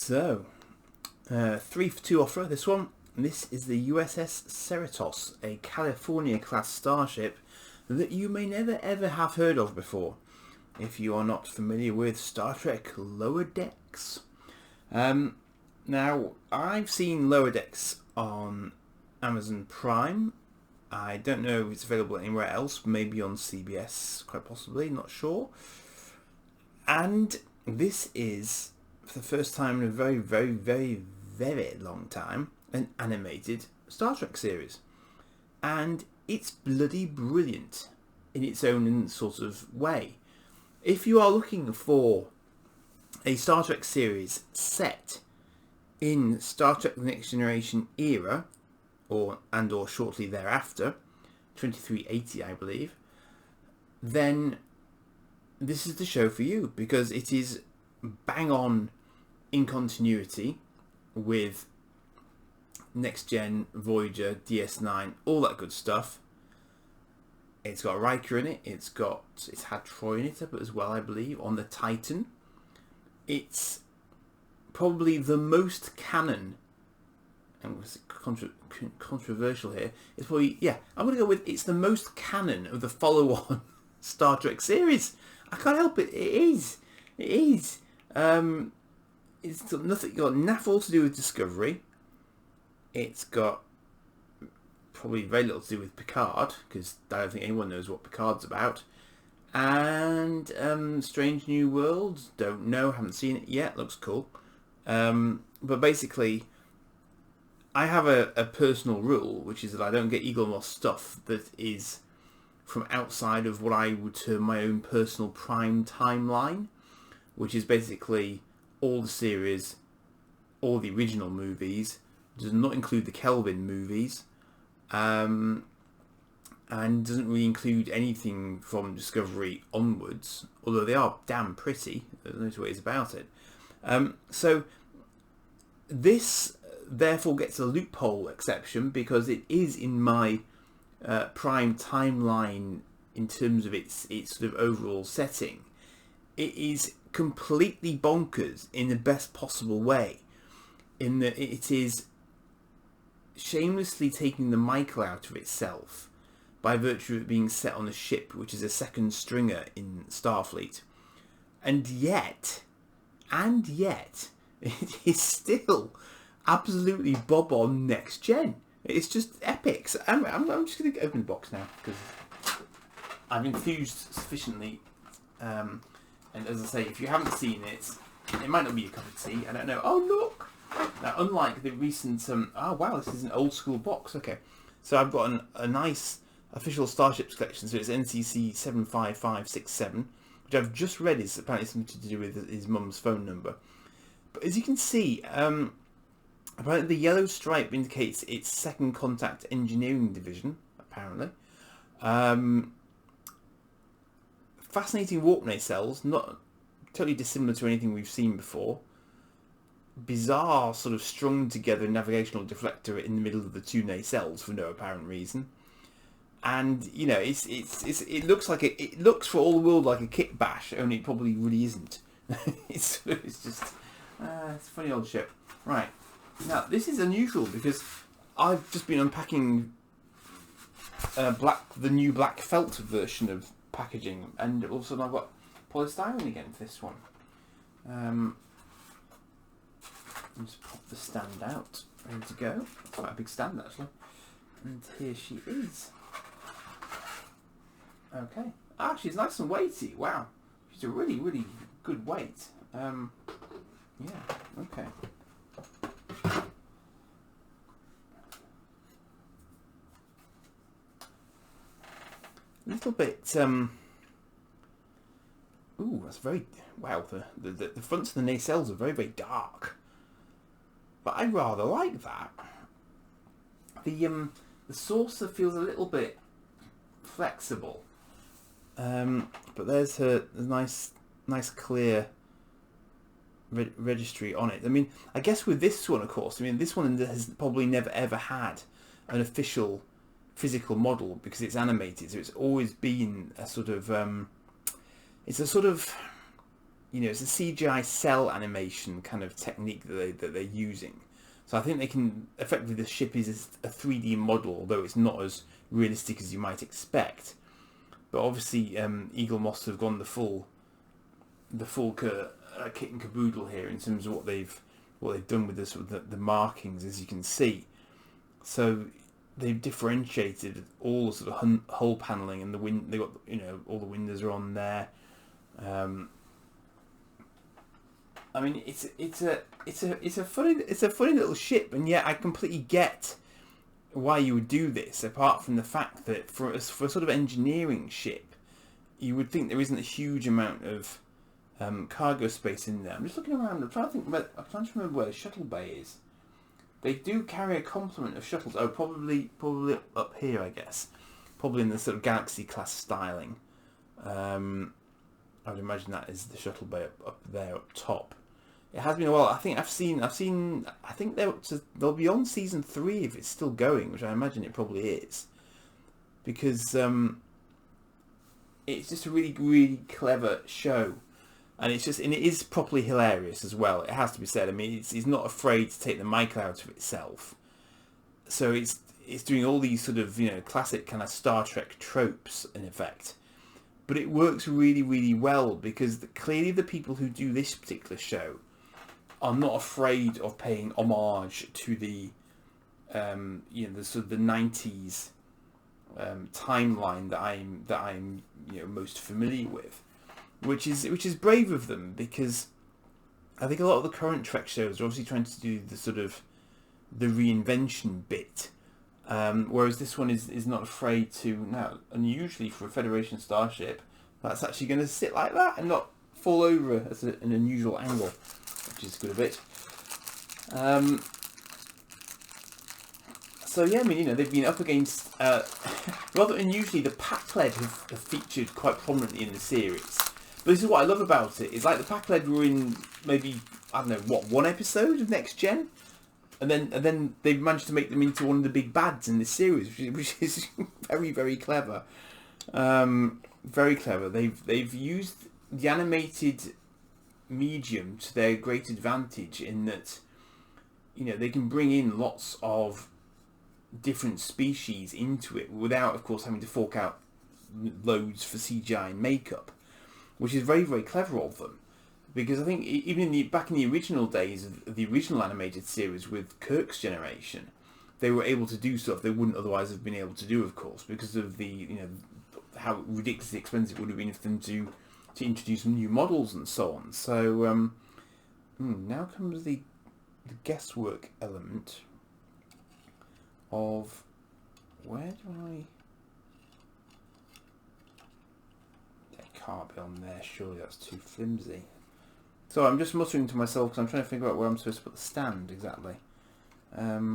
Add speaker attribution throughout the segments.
Speaker 1: So, 3 for 2 offer, this one. And this is the U.S.S. Cerritos, a California-class starship that you may never ever have heard of before, if you are not familiar with Star Trek Lower Decks. Now, I've seen Lower Decks on Amazon Prime. I don't know if it's available anywhere else, maybe on CBS, quite possibly, not sure. And this is, for the first time in a very, very, very, very long time, an animated Star Trek series. And it's bloody brilliant in its own sort of way. If you are looking for a Star Trek series set in Star Trek The Next Generation era, or shortly thereafter, 2380 I believe, then this is the show for you, because it is bang on in continuity with Next Gen, Voyager, DS9, all that good stuff. It's got Riker in it, it's had Troy in it as well, I believe, on the Titan. It's probably the most canon, and was controversial here, it's probably, I'm going to go with it's the most canon of the follow-on Star Trek series. I can't help it, it is. It's got naff all to do with Discovery. It's got probably very little to do with Picard, because I don't think anyone knows what Picard's about. And Strange New Worlds, don't know, haven't seen it yet, looks cool. But basically, I have a personal rule, which is that I don't get Eaglemoss stuff that is from outside of what I would term my own personal Prime timeline, which is basically all the series, all the original movies, does not include the Kelvin movies, and doesn't really include anything from Discovery onwards, although they are damn pretty, there's no two ways about it. So this therefore gets a loophole exception, because it is in my Prime timeline in terms of its sort of overall setting. It is completely bonkers in the best possible way, in that it is shamelessly taking the Michael out of itself by virtue of it being set on a ship which is a second stringer in Starfleet. And yet, it is still absolutely bob on Next Gen. It's just epic. So I'm just going to open the box now, because I've enthused sufficiently. And as I say, if you haven't seen it, it might not be your cup of tea. I don't know. Oh, look! Now, unlike the recent... oh, wow, this is an old school box. Okay. So I've got a nice official Starships collection. So it's NCC-75567, which I've just read is apparently something to do with his mum's phone number. But as you can see, apparently the yellow stripe indicates its Second Contact Engineering Division, apparently. Fascinating warp nacelles, not totally dissimilar to anything we've seen before. Bizarre sort of strung together navigational deflector in the middle of the two nacelles for no apparent reason. And you know, it looks like it looks for all the world like a kit bash, only it probably really isn't. it's just it's a funny old ship. Right. Now, this is unusual because I've just been unpacking the new black felt version of packaging, and all of a sudden I've got polystyrene again for this one. Just pop the stand out, ready to go. It's quite a big stand actually. And here she is. Okay. Actually, it's nice and weighty. Wow. She's a really, really good weight. Yeah, okay. A little bit, ooh, that's very, wow, the fronts of the nacelles are very, very dark. But I rather like that. The saucer feels a little bit flexible. But there's her nice clear registry on it. I mean, I guess with this one, of course, I mean, this one has probably never ever had an official physical model because it's animated, so it's always been a sort of it's a CGI cell animation kind of technique that they're using. So I think they can effectively, the ship is a 3D model, although it's not as realistic as you might expect. But obviously, Eaglemoss have gone the full kit and caboodle here in terms of what they've done with the sort of the markings, as you can see. So they've differentiated all the sort of hull paneling, and they got all the windows are on there. I mean, it's a funny little ship, and yet I completely get why you would do this. Apart from the fact that for a sort of engineering ship, you would think there isn't a huge amount of cargo space in there. I'm just looking around. I'm trying to remember where the shuttle bay is. They do carry a complement of shuttles. Oh, probably up here, I guess. Probably in the sort of Galaxy class styling. I would imagine that is the shuttle bay up there, up top. It has been a while. I think I think they'll be on season 3 if it's still going, which I imagine it probably is, because it's just a really, really clever show, and it is properly hilarious as well. It has to be said. I mean, it's not afraid to take the mic out of itself. So it's doing all these sort of classic kind of Star Trek tropes in effect. But it works really, really well because clearly the people who do this particular show are not afraid of paying homage to the the sort of the 90s timeline that I'm most familiar with, which is brave of them, because I think a lot of the current Trek shows are obviously trying to do the sort of the reinvention bit, whereas this one is not afraid to. Now, unusually for a Federation starship, that's actually going to sit like that and not fall over at an unusual angle, which is good a bit. So yeah, I mean, they've been up against rather unusually, the Pakled have featured quite prominently in the series. But this is what I love about it. It's like the Pakled were in maybe, I don't know, one episode of Next Gen, and then they've managed to make them into one of the big bads in this series, which is very, very clever. Very clever. They've used the animated medium to their great advantage in that they can bring in lots of different species into it without, of course, having to fork out loads for CGI and makeup, which is very, very clever of them. Because I think even back in the original days of the original animated series with Kirk's generation, they were able to do stuff they wouldn't otherwise have been able to do, of course, because of the how ridiculously expensive it would have been for them to introduce new models and so on. So now comes the guesswork element of where do I... It can't be on there, surely that's too flimsy. So I'm just muttering to myself because I'm trying to figure out where I'm supposed to put the stand exactly. No.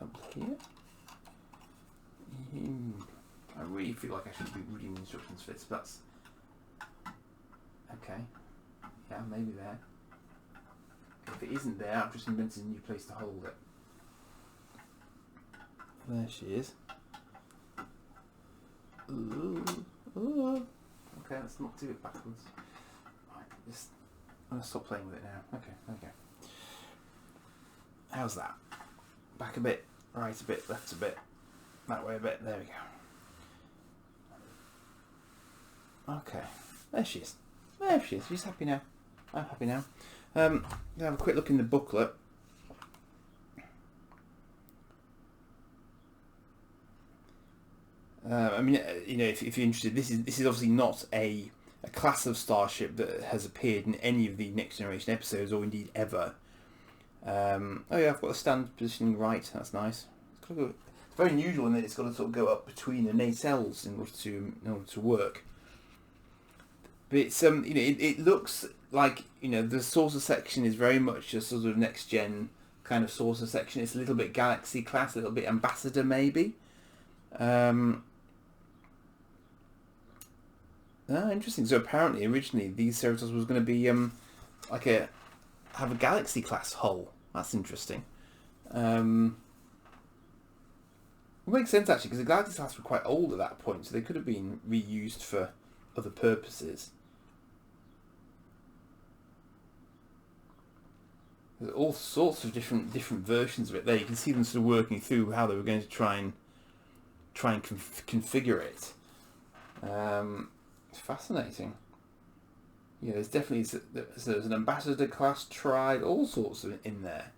Speaker 1: Up here? I really feel like I should be reading the instructions for this, but that's... Okay. Yeah, maybe there. If it isn't there, I've just invented a new place to hold it. There she is. Ooh. Ooh. Okay, let's not do it backwards. Right, I'm going to stop playing with it now. Okay. How's that? Back a bit, right a bit, left a bit, that way a bit. There we go. Okay, there she is. There she is. She's happy now. I'm happy now. Have a quick look in the booklet. I mean, if you're interested, this is obviously not a class of starship that has appeared in any of the Next Generation episodes, or indeed ever. Oh yeah, I've got the stand positioning right. That's nice. It's very unusual in that it's got to sort of go up between the nacelles in order to work. But it's it looks like the saucer section is very much a sort of Next Gen kind of saucer section. It's a little bit Galaxy class, a little bit Ambassador maybe. Interesting. So apparently, originally, these Cerritos was going to be have a Galaxy class hull. That's interesting. It makes sense actually, because the Galaxy class were quite old at that point, so they could have been reused for other purposes. There's all sorts of different versions of it there. You can see them sort of working through how they were going to try and configure it. It's fascinating. Yeah, there's definitely there's an ambassador class tried, all sorts of in there.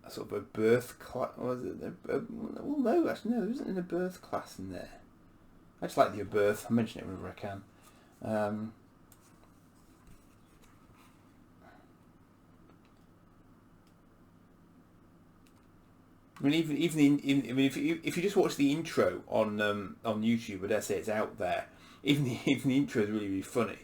Speaker 1: A sort of a birth class. Was it? Well, no, actually, no, there isn't a birth class in there. I just like the birth. I mention it whenever I can. I mean, if you just watch the intro on YouTube, I dare say it's out there. Even the intro is really funny,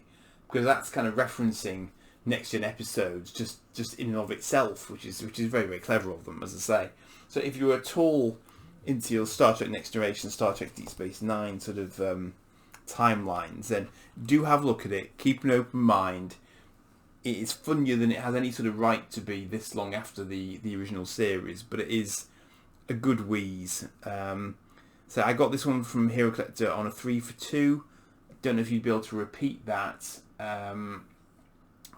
Speaker 1: because that's kind of referencing next gen episodes just in and of itself, which is very clever of them, as I say. So if you're at all into your Star Trek Next Generation, Star Trek Deep Space Nine sort of timelines, then do have a look at it. Keep an open mind. It is funnier than it has any sort of right to be this long after the original series, but it is a good wheeze. So I got this one from Hero Collector on a 3 for 2. Don't know if you'd be able to repeat that, but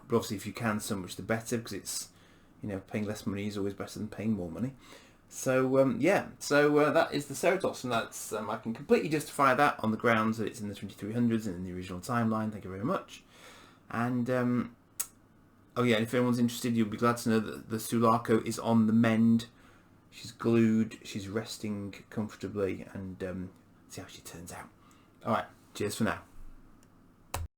Speaker 1: obviously if you can, so much the better, because it's, paying less money is always better than paying more money. So yeah, so that is the Cerritos, and that's I can completely justify that on the grounds that it's in the 2300s and in the original timeline. Thank you very much. And oh yeah, if anyone's interested, you'll be glad to know that the Sulaco is on the mend. She's glued, she's resting comfortably, and see how she turns out. Alright, cheers for now.